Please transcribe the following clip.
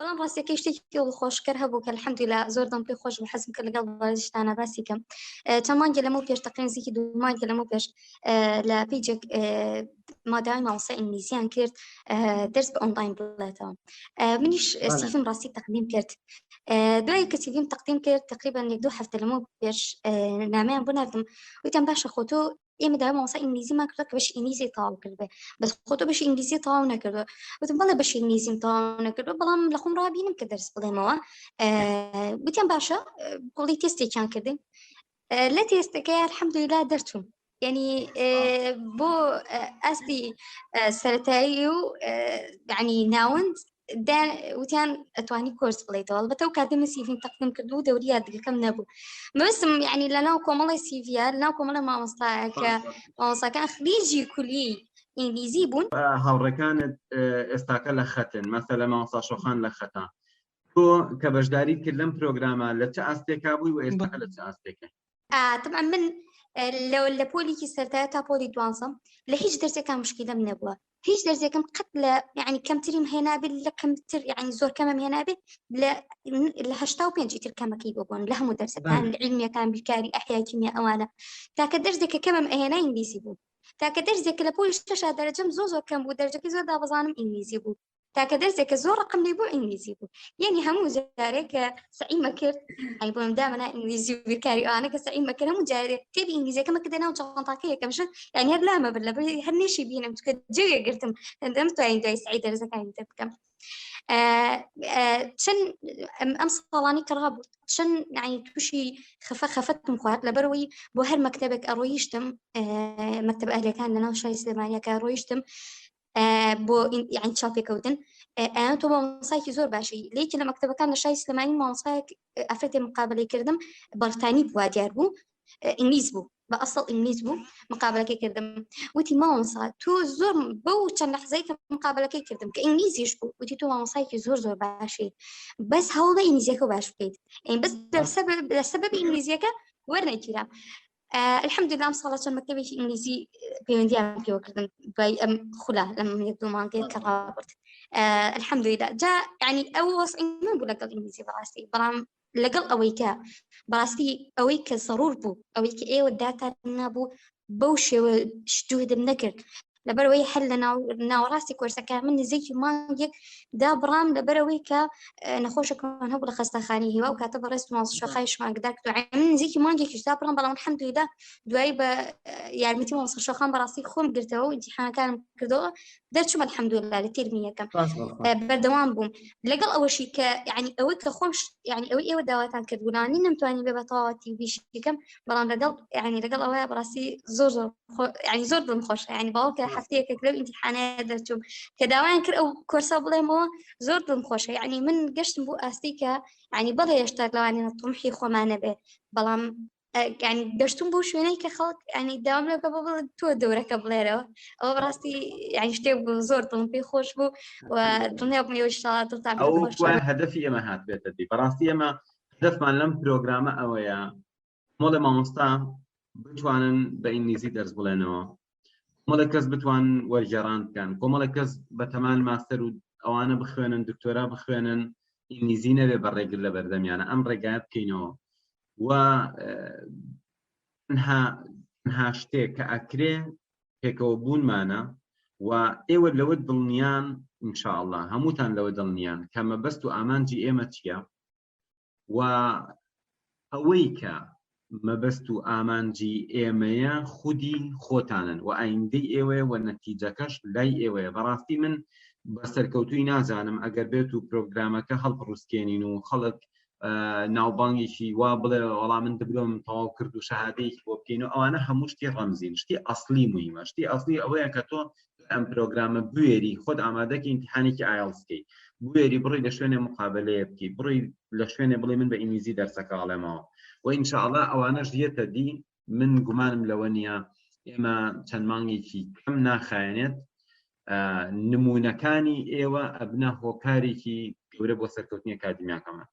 بەڵام ڕاستیەکەی شتێکی خۆشکەر هەبوو کە الحەمدولillah زۆر دڵم پێی خۆش بوو حەزم کرد لەگەڵ بەڕێزیشتانە باسی کەم چەند مانگێ لەمەوو پێش تقریباً نزیکی 2 مانگێ لەمەوو پێش لە پیجێک ماداوای مامۆستای ئینگلیزییان کرد دەرس بە ئۆنلاین بڵێتەوە منیش سیڤم ڕاستی تەقدیم کرد دوای کە سیڤم تەقدیم کرد تقریباً 1-2 هەفتە لەمەوو پێش نامەیان بۆ ناردم وتیان باشە خۆ تۆ ئێمە داوای مامۆستای ئینگلیزیمان کردووە کە بەشی ئینگلیزی تەواو کردبێ بەس خۆ تۆ بەشی ئینگلیزی تەواو نەکردووە وتم بەڵێ بەشی ئینگلیزیم تەواو نەکردووە بەڵام لە خۆم ڕابینم کە دەرس بڵێمەوە وتیان باشە بڵی تێستێکیان کردین لە تێستەکەی الحەمدولillah دەرچووم یعنی بۆ ئەستی سەرەتایی و یعنی ناوەند وتیان ئەتوانی کۆرس بڵێیتەوە ئەلبەتە ئەو کاتێ من سیڤیم تەقدیم کردبوو دەوری یادگەکەم نەبوو بەسم یعنی لەناو کۆمەڵی سیڤیە لەناو کۆمەڵە مامۆستایە کە مامۆستاکان خریجی کولی ئینگلیزی بوون هاوڕێکانت ئێستاکە لە خەتن مەسەلە مامۆستا شۆخان لە خەتە تۆ کە بەشداری کرد لەم پرۆگرامە لە چه ئاستێکا بووی و ئێستاکە لە چه ئاستێکە طبعا من لە پۆلێکی سەرەتایە تا پۆلی دوانزەم لە هیچ دەرسێکا مشکلەم نەبووە هیچ دەرسێکم قەت لە یعنی کەمتریم هێنابێت لە کەمتر یعنی زۆر کەمم هێنابێت لە 85 ئیتر کەمەکەی بۆبوون لە هەموو دەرسەکان علمیەکان بیرکاری ئەحیا کیمیا ئەوانە تاکە دەرسێکە کەمم ئەهێنا ئینگلیزی بوو تاکە دەرسێکە لە پۆلی 6 دەرەجەم زۆر کەم بوو دەرجەکەی زۆر دابەزانم ئینگلیزی بوو تاکە دەرسێکە زۆر ڕقم لێ بوو ئینگلیزی بوو یعنی هەموو جارێک کە سعیمە کرد ئەی بۆم دامەنا ئینگلیزی و بیرکاری ئەوانە کە سعیمە کرد هەموو جارێک تێبی ئینگلیزیەکەمە کە دەناو چەڵەنتاکە یەکەمشن یعنی هەر لامە بر لەبەر هەر نێشی بینم چکە جێگە گرتم دەمتوانین دوای سعی دەرسەکانی تر بکەم چەند ئەم ساڵانی کە ڕابوو چەند یعنی تووشی خەفەتم خوارد لەبەرەوەی بۆ هەر مەکتەبێک ئەڕۆیشتم مەکتەب ئەهلیەکان لەناو شاری سلێمانیەکە ڕۆیشتم بۆ یعنی چاپێکەوتن ئەیان تۆ مامۆستایەکی زۆر باشی لێکی لە مەکتەبەکان لە شاری سلێمانی مامۆستایەک ئەفرەتێ مقابلەی کردم بەریتانی بووە دیار بوو ئینگلیز بوو بە ئەسڵ ئینگلیز بوو مقابلەکەی کردم وتی مامۆستا تۆ زۆر بەو چەند لەحزەی کە مقابلەکەی کردم کە ئینگلیزیش بوو وتی تۆ مامۆستایەکی زۆر باشی بەس هەوڵ بە ئینگلیزیەکە باش بکەیت یعنی بەس لەسەبەب ئینگلیزیەکە وەرنەگیرا الحمدلله ئەم ساڵە چەند مەکتەبێکی ئینگلیزی پەیوەندیان پێوە کردم دوای ئەم خولا لەم 1-2 مانگەیە کە ڕابرد الحمدلله جا یعنی ئەو وەسعی من بوو لەگەڵ ئینگلیزی بەڕاستی بەڵام لەگەڵ ئەوەی کە بەڕاستی ئەوەی کە سەڕور بوو ئەوەی کە ئێوە داتان نابوو بەو شێوە جوهدم نەکرد لەبەرەوەی هەر لە ناوەڕاستی کۆرسەکە من نزیکی مانگێک دابڕام لەبەرەوەی کە نەخۆشەکەمان هەبوو لە خەستەخانەی هیوا و کاتە بەڕێست مامۆستاشۆخایشمان گداکردو من نزیکی مانگێکیش دابڕام بەڵام الحەمدولillah دوای بە یارمەتی مامۆستاشۆخان بەڕاستی خۆم گرتەوە و ئیمتیحانەکانم کردەوە دەرچووم الحەمدولillah لە تیرمی یەکەم بەردەوام بووم لەگەڵ ئەوەشی کە یعنی ئەوەی کە خۆم یعنی ئەوەی ئێوە داواتان کردبوونانی نەمتوانی بێ بە تەواوەتی بیشیکەم بەڵام لەگەڵ ئەوەیە بەڕاستی زۆر یعنی زۆر دڵم خۆشە یعنی باوەکە هەفتەیەکێک لەو ئیمتیحانەیە دەرچووم کە داوایان کرد ئەو کۆرسە بڵێمەوە زۆر دڵم خۆشە یعنی من گەشتم بۆ ئاستی کە یعنی بەڵێ هێشتا لەوانێنە تۆمحی خۆمانە بێ بەڵام یعنی گەشتم بۆ شوێنەی کە خەڵک یعنی داوام لێ بڵێ تۆ دەورەکە بڵێرەوە ئەوە بەڕاستی یعنی شتێک بوو زۆر دڵم پێی خۆش بوو و دڵنیا بووم ئێوە ئینشاڵڵا دڵتان پێ خۆش ئەو هەدەفی ئێمە هات بێتە دی بەڕاستی ئێمە هەدەفمان لەم پرۆگرامە ئەوەیە مۆڵە مامۆستا بتوانن بە ئینگلیزی دەرس بڵێنەوە کۆمەڵێک کەس بتوان وەرگێڕان بکەن کۆمەڵێک کەس بە تەمان ماستەر و ئەوانە بخوێنن دکتۆرا بخوێنن ئینگلیزی نەبێ بەڕێگر لە بەردەمیانە ئەم ڕێگایە بکەینەوە و تەنها شتێک کە ئەکرێ پێکەوە بوونمانە و ئێوە لەوە دڵنیان ئینشاءالله هەمووتان لەوە دڵنیان کە مەبەست و ئامانجی ئێمە چییە و ئەوەی کە مەبەست و ئامانجی ئێمەیە خودی خۆتانن و ئایندەی ئێوەیە و نەتیجەکەش لای ئێوەیە بەڕاستی من بە سەرکەوتووی نازانم ئەگەر بێت و پرۆگرامەکە هەڵپڕوسکێنین و خەڵک ناوبانگێکی وا بڵێ وەڵام من دبلۆم تەواو کرد و شەهادەیەکی بۆ بکەین و ئەوانە هەموو شتی ڕەمزین شتی ئەسڵی موهیمە شتی ئەسڵی ئەوەیە کە تۆ ئەم پرۆگرامە بوێری خۆت ئامادەکە ئیمتیحانێکی ئایڵسکەی بوێری بڕی لە شوێنێ مقابلەیە بکەی بڕی لە شوێنێ بڵێ من بە ئینگلیزی دەرسەکە ئەڵێمەوە و ئینشاءالله ئەوانەش یەتە دی من گومانم لەوە نییە ئێمە چەند مانگێکی کەم ناخایەنێت نمونەکانی ئێوە ئەبنە هۆکارێکی گەورە بۆ سەرکەوتنی ئەکادمیاکەمان